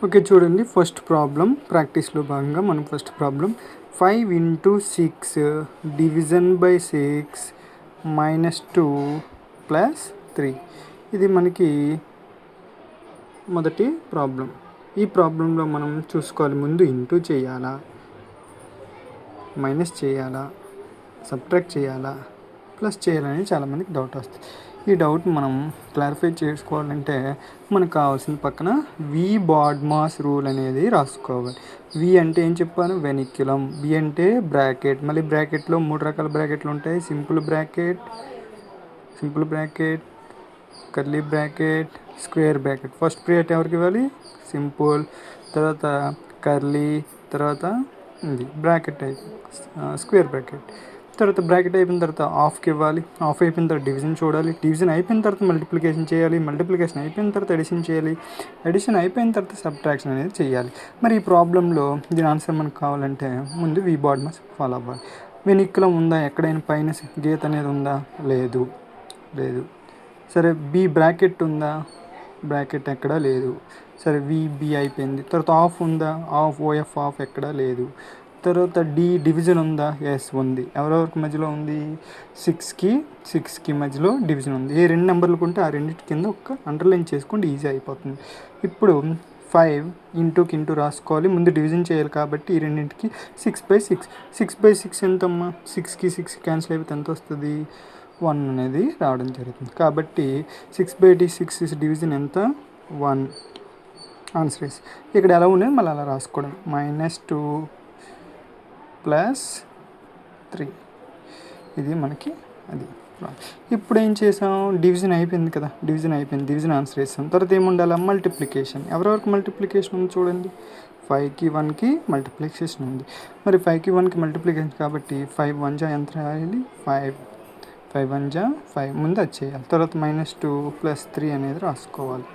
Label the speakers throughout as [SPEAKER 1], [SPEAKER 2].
[SPEAKER 1] Okay, చూడండి first problem ప్రాక్టీస్లో భాగంగా మనం first problem 5 into 6 division by 6 -2 plus 3. ఇది మనకి మొదటి ప్రాబ్లం. ఈ ప్రాబ్లంలో మనం చూసుకోవాలి, ముందు ఇంటూ చేయాలా, మైనస్ చేయాలా, సబ్ట్రాక్ట్ చేయాలా, ప్లస్ చేయాలని చాలామందికి డౌట్ వస్తుంది. ఈ డౌట్ మనం క్లారిఫై చేసుకోవాలంటే మనకు కావాల్సిన పక్కన వి బాడ్మాస్ రూల్ అనేది రాసుకోవాలి. వి అంటే ఏం చెప్పాను, వెనిక్యులం. బి అంటే బ్రాకెట్. మళ్ళీ బ్రాకెట్లో 3 రకాల బ్రాకెట్లు ఉంటాయి. Simple bracket, curly bracket, square bracket. First priority ఎవరికి ఇవ్వాలి, సింపుల్, తర్వాత కర్లీ, తర్వాత ఇది బ్రాకెట్ స్క్వేర్ బ్రాకెట్. తర్వాత బ్రాకెట్ అయిపోయిన తర్వాత హాఫ్కి ఇవ్వాలి. హాఫ్ అయిపోయిన తర్వాత డివిజన్ చూడాలి. డివిజన్ అయిపోయిన తర్వాత మల్టిప్లికేషన్ చేయాలి. మల్టిప్లికేషన్ అయిపోయిన తర్వాత ఎడిషన్ చేయాలి. ఎడిషన్ అయిపోయిన తర్వాత సబ్ట్రాక్షన్ అనేది చేయాలి. మరి ఈ ప్రాబ్లంలో దీని ఆన్సర్ మనకు కావాలంటే ముందు వి బాడ్మాస్ ఫాలో అవ్వాలి. వెనిక్యులం ఉందా, ఎక్కడైనా పైన గీత అనేది ఉందా, లేదు. సరే, బి బ్రాకెట్ ఉందా, బ్రాకెట్ ఎక్కడా లేదు. సరే, బి అయిపోయింది. తర్వాత ఆఫ్ ఉందా, ఓఎఫ్ ఆఫ్ ఎక్కడా లేదు. తర్వాత డివిజన్ ఉందా, ఎస్ ఉంది. ఎవరెవరికి మధ్యలో ఉంది, 6కి మధ్యలో డివిజన్ ఉంది. ఏ రెండు నెంబర్లు ఉంటే ఆ రెండింటి కింద ఒక అండర్లైన్ చేసుకోండి, ఈజీ అయిపోతుంది. ఇప్పుడు 5 ఇంటూకి ఇంటూ రాసుకోవాలి. ముందు డివిజన్ చేయాలి కాబట్టి ఈ రెండింటికి 6/6. 6/6 ఎంతమ్మా, 6కి 6 క్యాన్సిల్ అయిపోతే ఎంత వస్తుంది, 1 అనేది రావడం జరుగుతుంది. కాబట్టి 6/6 డివిజన్ ఎంత, 1. ఆన్సర్ ఇస్ ఇక్కడ ఎలా ఉండేది మళ్ళీ అలా రాసుకోవడం. -2 ప్లస్ 3. ఇది మనకి అది. ఇప్పుడు ఏం చేసాం, డివిజన్ అయిపోయింది కదా, డివిజన్ ఆన్సర్ వేసాం. తర్వాత ఏముండాలి, మల్టిప్లికేషన్. ఎవరెవరికి మల్టిప్లికేషన్ ఉంది చూడండి, 5కి 1కి మల్టిప్లికేషన్ ఉంది. మరి 5కి 1కి మల్టిప్లికేషన్ కాబట్టి 5 1 జా ఎంత రాయాలి, 5 1 జా 5 ముందు అది చేయాలి. తర్వాత -2 ప్లస్ 3 అనేది రాసుకోవాలి.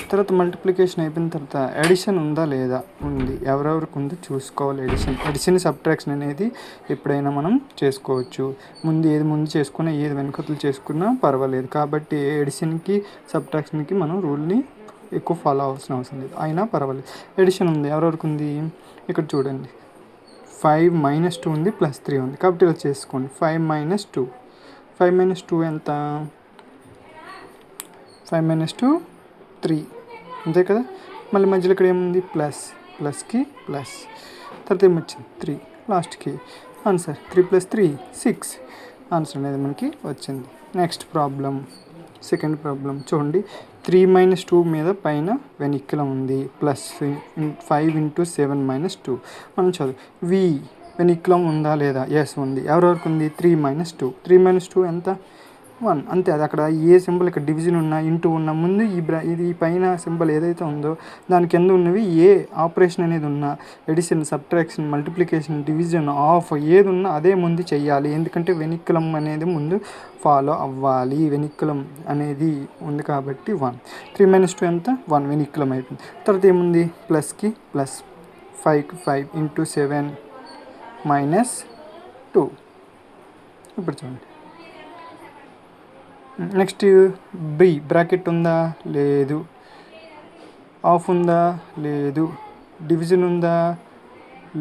[SPEAKER 1] తర్వాత మల్టిప్లికేషన్ అయిపోయిన తర్వాత ఎడిషన్ ఉందా లేదా, ఉంది. ఎవరెవరికి ఉందో చూసుకోవాలి. ఎడిషన్ సబ్ట్రాక్షన్ అనేది ఎప్పుడైనా మనం చేసుకోవచ్చు. ఏది ముందు చేసుకున్నా ఏది వెనుకలు చేసుకున్నా పర్వాలేదు. కాబట్టి ఎడిషన్కి సబ్ట్రాక్షన్కి మనం రూల్ని ఎక్కువ ఫాలో అవ్వాల్సిన అవసరం లేదు, అయినా పర్వాలేదు. ఎడిషన్ ఉంది, ఎవరెవరికి ఉంది, ఇక్కడ చూడండి 5 - 2 ఉంది, ప్లస్ 3 ఉంది. కాబట్టి ఇలా చేసుకోండి. 5 - 2 ఎంత, 5 - 2 3, అంతే కదా. మళ్ళీ మధ్యలో ఇక్కడ ఏముంది, ప్లస్కి ప్లస్, తర్వాత ఏమొచ్చింది 3, లాస్ట్కి ఆన్సర్ 3 + 3 6. ఆన్సర్ అనేది మనకి వచ్చింది. నెక్స్ట్ ప్రాబ్లం, సెకండ్ ప్రాబ్లం చూడండి. 3 - 2 మీద పైన వెనిక్యులం ఉంది, ప్లస్ 5 × 7 - 2. మనం చదువు, వి వెనిక్యులం ఉందా లేదా, ఎస్ ఉంది. ఎవరెవరికి ఉంది, 3 - 2. 3 - 2 ఎంత, 1. అంతే. అది అక్కడ ఏ సింబల్, ఇక్కడ డివిజన్ ఉన్నా ఇంటూ ఉన్నా ముందు ఇది పైన సింబల్ ఏదైతే ఉందో దాని కింద ఉన్నవి ఏ ఆపరేషన్ అనేది ఉన్నా, ఎడిషన్, సబ్ట్రాక్షన్, మల్టిప్లికేషన్, డివిజన్, ఆఫ్ ఏది ఉన్నా అదే ముందు చెయ్యాలి. ఎందుకంటే వెనిక్యులం అనేది ముందు ఫాలో అవ్వాలి. వెనిక్యులం అనేది ఉంది కాబట్టి 1. 3 - 2 ఎంత, 1. వెనిక్యులం అయిపోయింది. తర్వాత ఏముంది, ప్లస్కి ప్లస్, 5కి 5 × 7 - 2. ఇప్పుడు చూడండి. నెక్స్ట్ బి బ్రాకెట్ ఉందా, లేదు. ఆఫ్ ఉందా, లేదు. డివిజన్ ఉందా,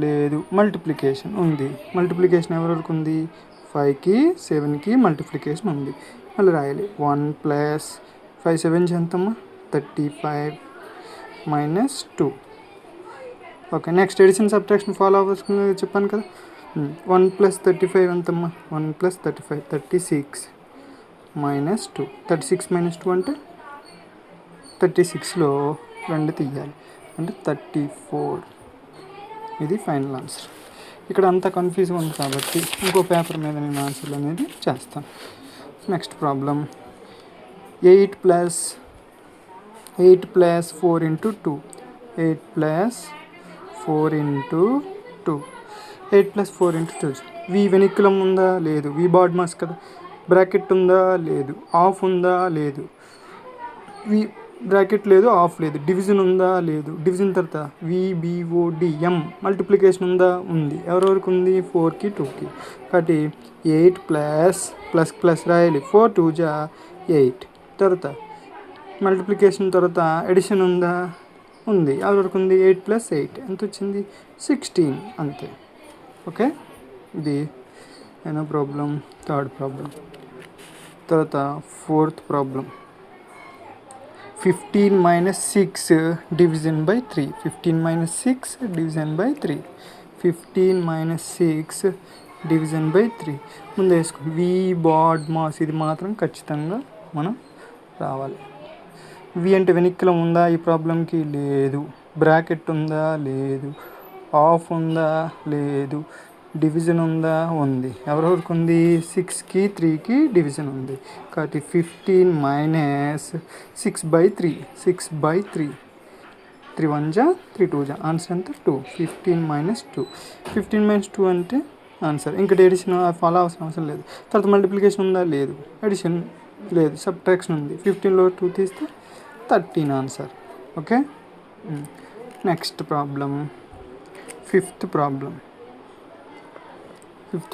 [SPEAKER 1] లేదు. మల్టిప్లికేషన్ ఉంది. మల్టిప్లికేషన్ ఎవరెవరికి ఉంది, 5కి 7కి మల్టిప్లికేషన్ ఉంది. మళ్ళీ రాయాలి 1 + 5 7 ఎంతమ్మా, 35 - 2. Okay, next addition subtraction follow అవ్వాల్సింది చెప్పాను కదా. 1 + 35 ఎంతమ్మా, 1 + 35 36 -2. 36 - 2 అంటే 36లో 2 తీయాలి అంటే 34. ఇది ఫైనల్ ఆన్సర్. ఇక్కడ అంతా కన్ఫ్యూజ్గా ఉంది కాబట్టి ఇంకో పేపర్ మీద నేను ఆన్సర్లు అనేది చేస్తాను. Next problem, 8 + 4 × 2. 8 + 4 × 2. 8 + 4 × 2. వి వెనిక్యులం ఉందా, లేదు. వి బాడ్మాస్ కదా. బ్రాకెట్ ఉందా, లేదు. ఆఫ్ ఉందా, లేదు. బ్రాకెట్ లేదు, ఆఫ్ లేదు. డివిజన్ ఉందా, లేదు. డివిజన్ తర్వాత VBODM మల్టిప్లికేషన్ ఉందా, ఉంది. ఎవరెవరికి ఉంది, 4కి 2కి. కాబట్టి 8 ప్లస్ రాయాలి, 4 2 జా 8. తర్వాత మల్టిప్లికేషన్ తర్వాత ఎడిషన్ ఉందా, ఉంది. ఎవరి వరకు ఉంది? 8 + 8 ఎంత వచ్చింది? 16 అంతే. ఓకే, ఇది ఏనా ప్రాబ్లం. థర్డ్ ప్రాబ్లం తర్వాత fourth problem. 15 - 6 division by 3. 15 - 6 division by 3. 15 - 6 division by 3 ముందు వేసుకో. వి బాడ్ మాస్ ఇది మాత్రం ఖచ్చితంగా మనం రావాలి. వి అంటే వెనిక్కిలం ఉందా ఈ ప్రాబ్లంకి? లేదు. బ్రాకెట్ ఉందా? లేదు. ఆఫ్ ఉందా? లేదు. డివిజన్ ఉందా? ఉంది. ఎవరెవరికి ఉంది? 6కి 3కి డివిజన్ ఉంది. కాబట్టి 15 - 6/3. 6/3. 3 1 జా 3 2 జా ఆన్సర్ ఎంత? 2. 15 - 2. 15 - 2 అంటే ఆన్సర్. ఇంకా ఎడిషన్ ఫాలో అవసరం లేదు. తర్వాత మల్టిప్లికేషన్ ఉందా? లేదు. ఎడిషన్ లేదు. సబ్ట్రాక్షన్ ఉంది. 15లో 2 తీస్తే 13 answer. Okay, next problem. Fifth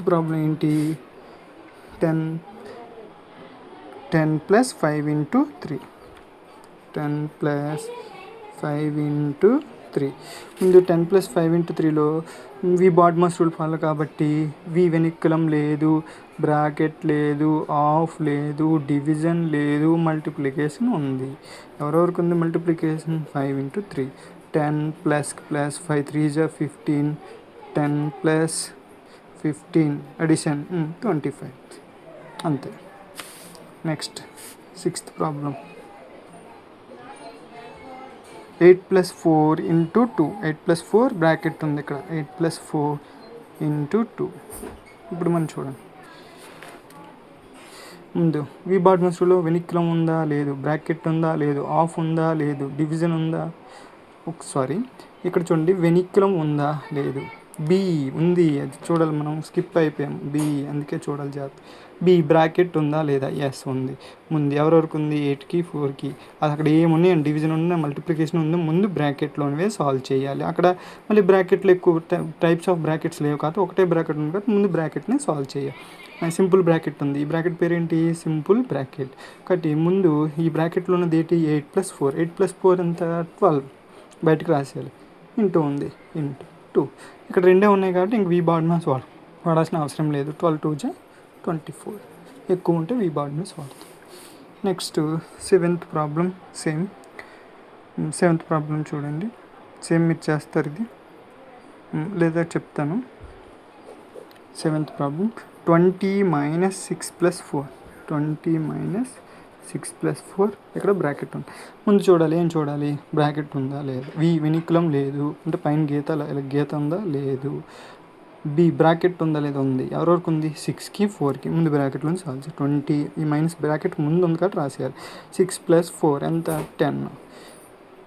[SPEAKER 1] problem ఏంటి? 10 + 5 × 3. 10 + 5 × 3. ముందు 10 + 5 × 3లో వి బాడ్మాస్ రూల్ ఫాలో కాబట్టి వి వెనిక్కిలం లేదు, బ్రాకెట్ లేదు, ఆఫ్ లేదు, డివిజన్ లేదు, మల్టిప్లికేషన్ ఉంది. ఎవరెవరికి ఉంది మల్టిప్లికేషన్? 5 × 3. 10 + 5 3 = 15. 10 + 15 అడిషన్ 25 అంతే. Next sixth problem. 8 + 4 × 2. 8 + 4 బ్రాకెట్ ఉంది ఇక్కడ. 8 + 4 × 2. ఇప్పుడు మనం చూడండి. ముందు వి బాడ్మాస్ రూల్లో వెనిక్కిలం ఉందా? లేదు. బ్రాకెట్ ఉందా? లేదు. ఆఫ్ ఉందా? లేదు. డివిజన్ ఉందా? సారీ, ఇక్కడ చూడండి. వెనిక్కిలం ఉందా? లేదు. బి ఉంది, అది చూడాలి. మనం స్కిప్ అయిపోయాం బి, అందుకే చూడాలి జాగ్రత్త. బి బ్రాకెట్ ఉందా? లేదా? ఎస్ ఉంది. ముందు ఎవరెవరికి ఉంది? 8కి 4కి. అది అక్కడ ఏమున్నాయి? డివిజన్ ఉంది, మల్టిప్లికేషన్ ఉంది. ముందు బ్రాకెట్లోనివే సాల్వ్ చేయాలి. అక్కడ మళ్ళీ బ్రాకెట్లో ఎక్కువ టైప్స్ ఆఫ్ బ్రాకెట్స్ లేవు కాబట్టి ఒకటే బ్రాకెట్ ఉంది కాబట్టి ముందు బ్రాకెట్ని సాల్వ్ చేయాలి. సింపుల్ బ్రాకెట్ ఉంది. ఈ బ్రాకెట్ పేరు ఏంటి? Simple bracket. కాబట్టి ముందు ఈ బ్రాకెట్లో ఉన్నది ఏంటి? 8 + 4. 8 + 4 ఎంత? 12. బయటకు రాసేయాలి. ఇంటూ ఉంది, ఇంటూ 2. ఇక్కడ రెండే ఉన్నాయి కాబట్టి ఇంక వి బాడ్మాస్ వాడాల్సిన అవసరం లేదు. 12 2 = 24. ఎక్కువ ఉంటే వి బాడ్మాస్ వాడతాం. Next seventh problem. Seventh problem చూడండి. సేమ్ మీరు చేస్తారు ఇది, లేదా చెప్తాను. Seventh problem. 20 - 6 + 4. 20 - 6 + 4 ఇక్కడ బ్రాకెట్ ఉంది. ముందు చూడాలి. ఏం చూడాలి? బ్రాకెట్ ఉందా? లేదు. వి వెనిక్కిలం లేదు అంటే పైన గీత ఉందా? లేదు. బి బ్రాకెట్ ఉందా? లేదా? ఉంది. ఎవరెవరికి ఉంది? 6కి 4కి. ముందు బ్రాకెట్లో సాల్వ్ చేయాలి. 20 ఈ మైనస్ బ్రాకెట్ ముందు ఉంది కాబట్టి రాసేయాలి. 6 + 4 ఎంత? 10.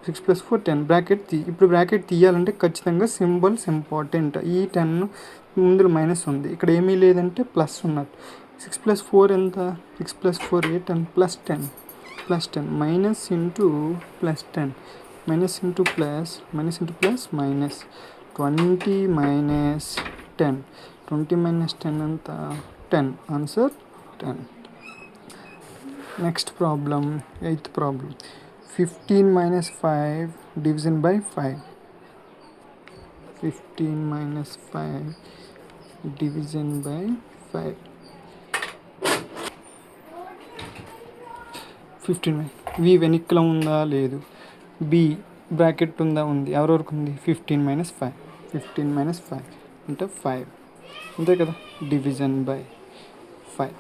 [SPEAKER 1] 6 + 4 10. బ్రాకెట్ ఇప్పుడు బ్రాకెట్ తీయాలంటే ఖచ్చితంగా సింబల్స్ ఇంపార్టెంట్. ఈ 10 ముందు మైనస్ ఉంది, ఇక్కడ ఏమీ లేదంటే ప్లస్ ఉన్నట్టు. 6 + 4 ఎంత? 6 + 4 = 10. +10 +10 minus into +10 minus into plus minus into plus minus 20 - 10. 20 - 10 ఎంత? 10. Answer 10. Next problem. Eighth problem. 15 - 5 division by 5. 15 - 5 division by 5. 15 వి వెనిక్కిలం ఉందా? లేదు. బి బ్రాకెట్ ఉందా? ఉంది. ఎవరెవరికి ఉంది? 15 - 5. 15 - 5 అంటే 5 అంతే కదా. Division by 5.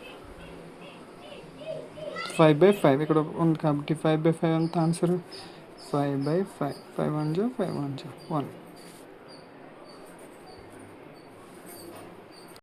[SPEAKER 1] 5/5 ఇక్కడ ఉంది కాబట్టి 5/5 అంత ఆన్సర్. 5/5. 5 1 = 5 1 = 1.